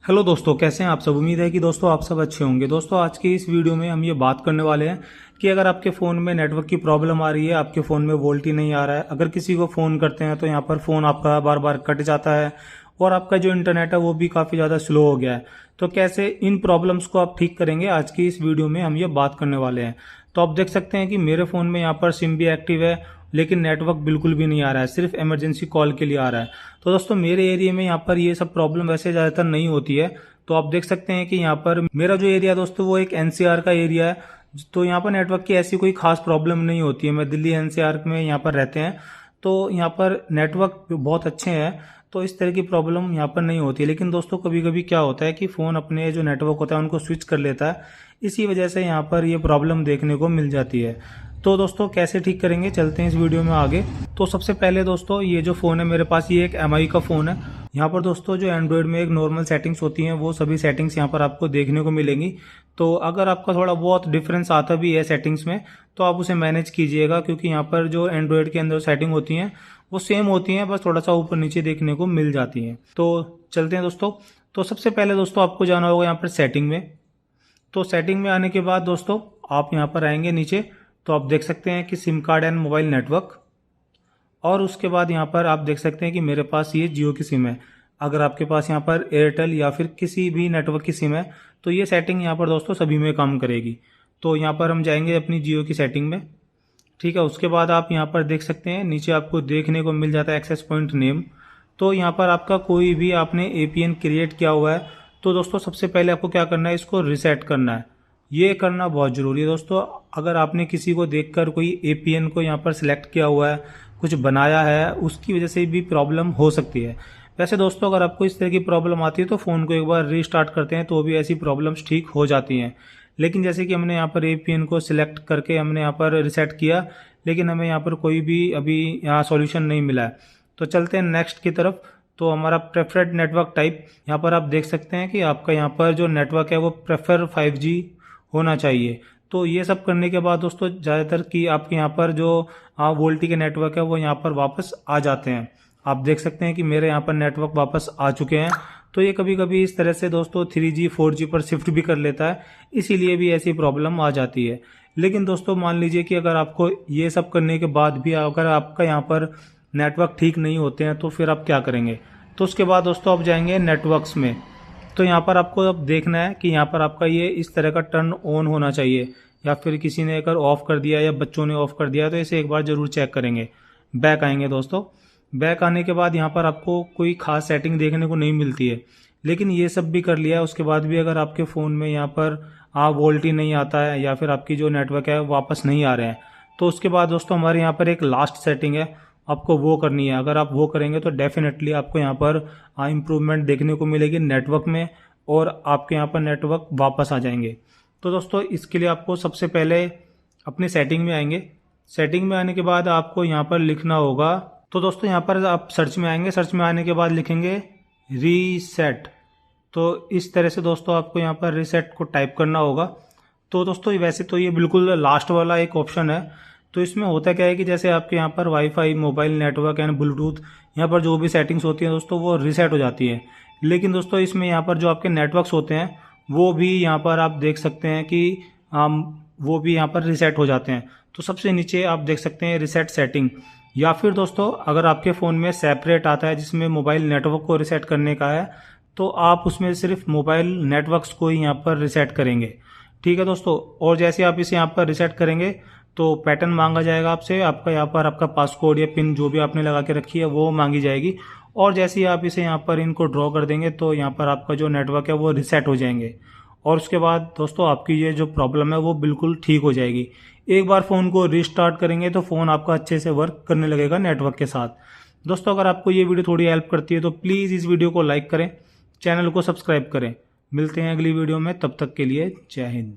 Hello दोस्तों, कैसे हैं आप सब। उम्मीद है कि दोस्तों आप सब अच्छे होंगे। दोस्तों आज की इस वीडियो में हम ये बात करने वाले हैं कि अगर आपके फ़ोन में नेटवर्क की प्रॉब्लम आ रही है, आपके फ़ोन में वोल्टी नहीं आ रहा है, अगर किसी को फ़ोन करते हैं तो यहाँ पर फ़ोन आपका बार बार कट जाता है और आपका जो इंटरनेट है वो भी काफ़ी ज़्यादा स्लो हो गया है, तो कैसे इन प्रॉब्लम्स को आप ठीक करेंगे, आज की इस वीडियो में हम ये बात करने वाले हैं। तो आप देख सकते हैं कि मेरे फ़ोन में यहाँ पर सिम भी एक्टिव है, लेकिन नेटवर्क बिल्कुल भी नहीं आ रहा है, सिर्फ इमरजेंसी कॉल के लिए आ रहा है। तो दोस्तों मेरे एरिया में यहाँ पर ये सब प्रॉब्लम वैसे ज़्यादातर नहीं होती है। तो आप देख सकते हैं कि यहाँ पर मेरा जो एरिया दोस्तों वो एक एनसीआर का एरिया है, तो यहाँ पर नेटवर्क की ऐसी कोई खास प्रॉब्लम नहीं होती है। मैं दिल्ली एनसीआर में यहाँ पर रहते हैं, तो यहाँ पर नेटवर्क बहुत अच्छे हैं, तो इस तरह की प्रॉब्लम यहाँ पर नहीं होती है। लेकिन दोस्तों कभी कभी क्या होता है कि फ़ोन अपने जो नेटवर्क होता है उनको स्विच कर लेता है, इसी वजह से यहाँ पर ये प्रॉब्लम देखने को मिल जाती है। तो दोस्तों कैसे ठीक करेंगे, चलते हैं इस वीडियो में आगे। तो सबसे पहले दोस्तों ये जो फ़ोन है मेरे पास, ये एक एमआई का फ़ोन है। यहाँ पर दोस्तों जो एंड्रॉयड में एक नॉर्मल सेटिंग्स होती हैं वो सभी सेटिंग्स यहाँ पर आपको देखने को मिलेंगी। तो अगर आपका थोड़ा बहुत डिफरेंस आता भी है सेटिंग्स में तो आप उसे मैनेज कीजिएगा, क्योंकि यहाँ पर जो एंड्रॉयड के अंदर सेटिंग होती हैं वो सेम होती हैं, बस थोड़ा सा ऊपर नीचे देखने को मिल जाती हैं। तो चलते हैं दोस्तों। तो सबसे पहले दोस्तों आपको जाना होगा यहाँ पर सेटिंग में। तो सेटिंग में आने के बाद दोस्तों आप यहाँ पर आएंगे नीचे, तो आप देख सकते हैं कि SIM card and mobile network, और उसके बाद यहाँ पर आप देख सकते हैं कि मेरे पास ये जियो की सिम है। अगर आपके पास यहाँ पर एयरटेल या फिर किसी भी नेटवर्क की सिम है तो ये सेटिंग यहाँ पर दोस्तों सभी में काम करेगी। तो यहाँ पर हम जाएंगे अपनी जियो की सेटिंग में, ठीक है। उसके बाद आप यहाँ पर देख सकते हैं नीचे आपको देखने को मिल जाता है एक्सेस पॉइंट नेम। तो यहाँ पर आपका कोई भी आपने एपीएन क्रिएट किया हुआ है तो दोस्तों सबसे पहले आपको क्या करना है, इसको रिसेट करना है। ये करना बहुत ज़रूरी है दोस्तों। अगर आपने किसी को देखकर कोई एपीएन को यहाँ पर सिलेक्ट किया हुआ है, कुछ बनाया है, उसकी वजह से भी प्रॉब्लम हो सकती है। वैसे दोस्तों अगर आपको इस तरह की प्रॉब्लम आती है तो फ़ोन को एक बार रीस्टार्ट करते हैं तो भी ऐसी प्रॉब्लम्स ठीक हो जाती हैं। लेकिन जैसे कि हमने यहाँ पर एपीएन को सिलेक्ट करके हमने यहाँ पर रिसेट किया, लेकिन हमें यहाँ पर कोई भी अभी यहाँ सॉल्यूशन नहीं मिला है। तो चलते हैं नेक्स्ट की तरफ। तो हमारा प्रेफर्ड नेटवर्क टाइप, यहाँ पर आप देख सकते हैं कि आपका यहाँ पर जो नेटवर्क है वो प्रेफर 5G होना चाहिए। तो ये सब करने के बाद दोस्तों ज़्यादातर कि आपके यहाँ पर जो वोल्टी के नेटवर्क है वो यहाँ पर वापस आ जाते हैं। आप देख सकते हैं कि मेरे यहाँ पर नेटवर्क वापस आ चुके हैं। तो ये कभी कभी इस तरह से दोस्तों 3G 4G पर शिफ्ट भी कर लेता है, इसीलिए भी ऐसी प्रॉब्लम आ जाती है। लेकिन दोस्तों मान लीजिए कि अगर आपको ये सब करने के बाद भी अगर आपका यहाँ पर नेटवर्क ठीक नहीं होते हैं तो फिर आप क्या करेंगे। तो उसके बाद दोस्तों आप जाएंगे नेटवर्क्स में। तो यहाँ पर आपको अब देखना है कि यहाँ पर आपका ये इस तरह का टर्न ऑन होना चाहिए, या फिर किसी ने अगर ऑफ़ कर दिया या बच्चों ने ऑफ़ कर दिया तो इसे एक बार ज़रूर चेक करेंगे। बैक आएंगे दोस्तों। बैक आने के बाद यहाँ पर आपको कोई खास सेटिंग देखने को नहीं मिलती है, लेकिन ये सब भी कर लिया है उसके बाद भी अगर आपके फ़ोन में यहाँ पर वोल्टी नहीं आता है या फिर आपकी जो नेटवर्क है वापस नहीं आ रहे हैं, तो उसके बाद दोस्तों हमारे यहाँ पर एक लास्ट सेटिंग है, आपको वो करनी है। अगर आप वो करेंगे तो डेफिनेटली आपको यहाँ पर इम्प्रूवमेंट देखने को मिलेगी नेटवर्क में, और आपके यहाँ पर नेटवर्क वापस आ जाएंगे। तो दोस्तों इसके लिए आपको सबसे पहले अपनी सेटिंग में आएंगे। सेटिंग में आने के बाद आपको यहाँ पर लिखना होगा, तो दोस्तों यहाँ पर आप सर्च में आएंगे, सर्च में आने के बाद लिखेंगे रीसेट। तो इस तरह से दोस्तों आपको यहाँ पर रीसेट को टाइप करना होगा। तो दोस्तों वैसे तो ये बिल्कुल लास्ट वाला एक ऑप्शन है। तो इसमें होता क्या है कि जैसे आपके यहाँ पर wifi, mobile network and Bluetooth, यहाँ पर जो भी सेटिंग्स होती हैं दोस्तों वो रीसेट हो जाती है। लेकिन दोस्तों इसमें यहाँ पर जो आपके नेटवर्क्स होते हैं वो भी यहाँ पर आप देख सकते हैं कि वो भी यहाँ पर रीसेट हो जाते हैं। तो सबसे नीचे आप देख सकते हैं रीसेट सेटिंग, या फिर दोस्तों अगर आपके फ़ोन में सेपरेट आता है जिसमें मोबाइल नेटवर्क को रीसेट करने का है तो आप उसमें सिर्फ मोबाइल नेटवर्क्स को ही यहाँ पर रीसेट करेंगे, ठीक है दोस्तों। और जैसे आप इसे यहाँ पर रीसेट करेंगे तो पैटर्न मांगा जाएगा आपसे, आपका यहाँ पर आपका पासकोड या पिन जो भी आपने लगा के रखी है वो मांगी जाएगी, और जैसे ही आप इसे यहाँ पर इनको ड्रॉ कर देंगे तो यहाँ पर आपका जो नेटवर्क है वो रीसेट हो जाएंगे। और उसके बाद दोस्तों आपकी ये जो प्रॉब्लम है वो बिल्कुल ठीक हो जाएगी। एक बार फ़ोन को रीस्टार्ट करेंगे तो फ़ोन आपका अच्छे से वर्क करने लगेगा नेटवर्क के साथ। दोस्तों अगर आपको ये वीडियो थोड़ी हेल्प करती है तो प्लीज़ इस वीडियो को लाइक करें, चैनल को सब्सक्राइब करें। मिलते हैं अगली वीडियो में, तब तक के लिए जय हिंद।